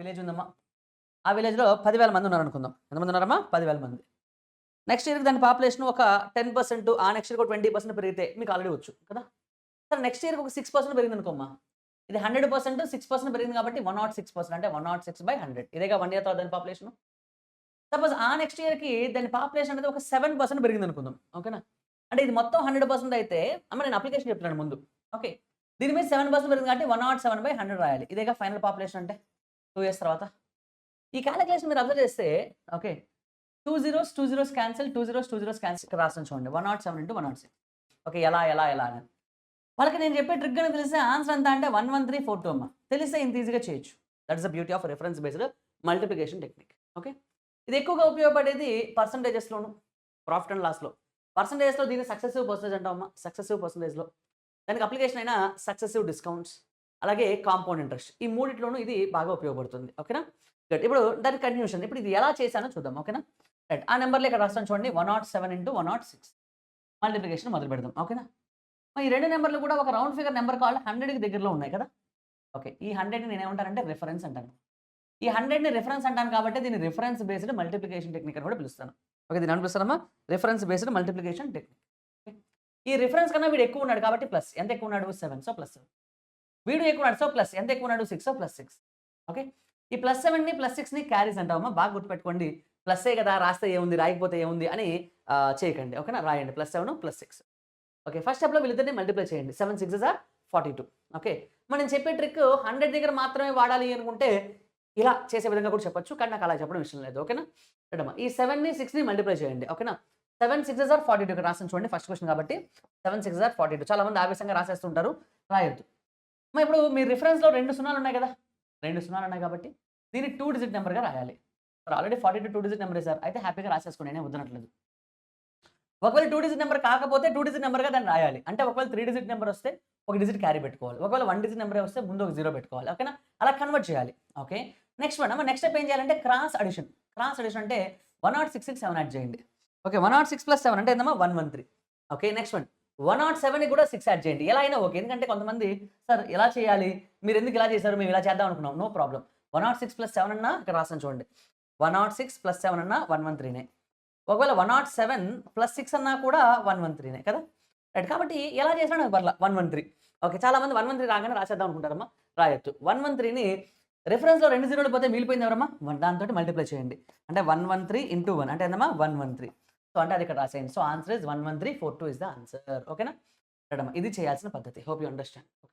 Village ఉందమ్మా. ఆ విలేజ్‌లో 10,000 మంది ఉన్నారనుకుందాం. ఎంతమంది ఉన్నారమ్మా? 10,000 మంది. నెక్స్ట్ ఇయర్‌కి దాని పాపులేషన్ ఒక 10% ఆ నెక్స్ట్ ఇయర్‌కి ఒక 20% పెరిగితే మీకు ఆల్రెడీ వచ్చు కదా! సరే నెక్స్ట్ ఇయర్‌కి ఒక 6% పెరిగిందనుకోమ్మా. ఇది 100% 6% పెరిగింది కాబట్టి 106% అంటే 106/100 ఇదేగా 1 ఇయర్ తర్వాత దాని పాపులేషను. సపోజ్ ఆ నెక్స్ట్ ఇయర్‌కి దాని పాపులేషన్ అనేది ఒక 7% పెరిగిందనుకుందాం. ఓకేనా? అంటే ఇది మొత్తం 100% అయితే అమ్మ నేను అప్లికేషన్ చెప్తున్నాను ముందు. ఓకే. దీని మీద 7% పెరిగింది కాబట్టి 107/100 రాయాలి. ఇదేగా ఫైనల్ పాపులేషన్ అంటే 2 ఇయర్స్ తర్వాత. ఈ కాలిక్యులేషన్ మీరు అబ్జర్వ్ చేస్తే okay. 2 zeros, 2 zeros cancel, 2 zeros, 2 zeros cancel ఇక్కడ రాసాను చూడండి. 107 ఇంటూ 106 ఓకే. ఎలా అని. వాళ్ళకి నేను చెప్పే ట్రిక్ గనుక తెలిస్తే ఆన్సర్ ఎంత అంటే 11342 అమ్మ. తెలిస్తే ఇంత ఈజీగా చేయొచ్చు. That is the beauty of reference based multiplication technique. Okay. ఇది ఎక్కువగా ఉపయోగపడేది పర్సెంటేజెస్‌లోను, ప్రాఫిట్ అండ్ లాస్‌లో. పర్సెంటేజ్‌లో దీన్ని సక్సెసివ్ పర్సెంటేజ్ అంటామమ్మా. సక్సెసివ్ పర్సెంటేజ్‌లో. దానికి అప్లికేషన్ అయిన సక్సెసివ్ డిస్కౌంట్స్, అలాగే కాంపౌండ్ ఇంట్రెస్ట్. ఈ మూడిట్లోనూ ఇది బాగా ఉపయోగపడుతుంది. ఓకేనా? గుడ్. ఇప్పుడు దాని కంటిన్యూషన్. ఇప్పుడు ఇది ఎలా చేశానో చూద్దాం. ఓకేనా? రైట్. ఆ నంబర్‌లు ఇక్కడ రాస్తాను చూడండి. 107 ఇంటూ 106 మల్టిప్లికేషన్ మొదలు పెడదాం. ఓకేనా? ఈ 2 నంబర్‌లు కూడా ఒక రౌండ్ ఫిగర్ నంబర్ కాల్డ్ 100కి దగ్గరలో ఉన్నాయి కదా! ఓకే. ఈ 100ని నేనేమంటానంటే రిఫరెన్స్ అంటాను. ఈ 100ని రిఫరెన్స్ అంటాను కాబట్టి దీన్ని రిఫరెన్స్ బేస్డ్ మల్టిప్లికేషన్ టెక్నిక్ అని కూడా పిలుస్తాను. ఓకే. దీన్ని ఏమని పిలుస్తానమ్మా? Reference based multiplication technique. Okay. ఈ రిఫరెన్స్ కన్నా వీడు ఎక్కువ ఉన్నాడు కాబట్టి ప్లస్. ఎంత ఎక్కువ ఉన్నాడు? 7 సో ప్లస్ 7. వీడు ఎక్కువ ఉన్నాడు సో ప్లస్. ఎంత ఎక్కువ ఉన్నాడు? 6 సో ప్లస్ 6. ఓకే. ఈ +7ని, +6ని క్యారీస్ అంటామమ్మా. బాగా గుర్తుపెట్టుకోండి. ప్లస్సే కదా! రాస్తే ఏముంది? రాయకపోతే ఏముంది? అని చేయకండి. ఓకేనా? రాయండి. +7 +6. ఓకే. ఫస్ట్ స్టెప్‌లో వీళ్ళిద్దరిని మల్టిప్లై చేయండి. 7 6 ఆర్ 42. ఓకే. మరి నేను చెప్పే ట్రిక్ 100 దగ్గర మాత్రమే వాడాలి అనుకుంటే ఇలా చేసే విధంగా కూడా చెప్పొచ్చు. కానీ నాకు అలా చెప్పడం ఇష్టం లేదు. ఓకేనా? చూడమ్మా. ఈ 7ని 6ని మల్టిప్లై చేయండి. ఓకేనా? 7 6 ఆర్ 42 ఇక్కడ రాసాను చూడండి ఫస్ట్ క్వెషన్ కాబట్టి 7 6 ఆర్ 42 చాలా మంది ఆవేశంగా రాసేస్తుంటారు. రాయొద్దు. ఇప్పుడు మీ రిఫరెన్స్‌లో 2 సున్నాలు ఉన్నాయి కదా! 2 సున్నాలు ఉన్నాయి కాబట్టి దీన్ని 2 డిజిట్ నంబర్‌గా రాయాలి. మరి ఆల్రెడీ 42 2 డిజిట్ నంబరే సార్. అయితే హ్యాపీగా రాసేసుకోండి. నేనేం వద్దనట్లేదు. ఒకవేళ 2 డిజిట్ నంబర్ కాకపోతే 2 డిజిట్ నంబర్‌గా దాన్ని రాయాలి. అంటే ఒకవేళ 3 డిజిట్ నంబర్ వస్తే ఒక డిజిట్ క్యారీ పెట్టుకోవాలి. ఒకవేళ 1 డిజిట్ నంబరే వస్తే ముందు ఒక 0 పెట్టుకోవాలి. ఓకేనా? అలా కన్వర్ట్ చేయాలి. Okay. Next one next step ఏం చేయాలంటే క్రాస్ అడిషన్. క్రాస్ అడిషన్ అంటే 106కి 7 యాడ్ చేయండి. ఓకే. 106 + 7 అంటే ఎంతమ్మా? 113. ఓకే. నెక్స్ట్ వన్ 107కి కూడా 6 యాడ్ చేయండి. ఎలా అయినా ఓకే. ఎందుకంటే కొంతమంది సార్ ఎలా చేయాలి? మీరెందుకు ఇలా చేశారు? మేము ఇలా చేద్దాం అనుకున్నాం. No problem. 106 + 7 అన్నా ఇక్కడ రాసాను చూడండి. 106 + 7 అన్నా 113నే. ఒకవేళ 107 + 6 అన్నా కూడా 113నే కదా! రైట్. కాబట్టి ఎలా చేసినా నాకు పర్లా 113. ఓకే. చాలామంది 113 రాగానే రాసేద్దాం అనుకుంటారమ్మా. రాయొద్దు. 113ని రిఫరెన్స్‌లో 2 జీరోలు పోతే మిగిలిపోయింది ఎవరమ్మా? దాంతోటి మల్టిప్లై చేయండి. అంటే 113 ఇంటూ 1 అంటే ఎంతమ్మా? 113. సో, అంటే అది ఇక్కడ రాసేయండి. So, answer is 11342 is the answer. ఓకేనా? రైట్ అమ్మా. ఇది చేయాల్సిన పద్ధతి. Hope you understand. ఓకే.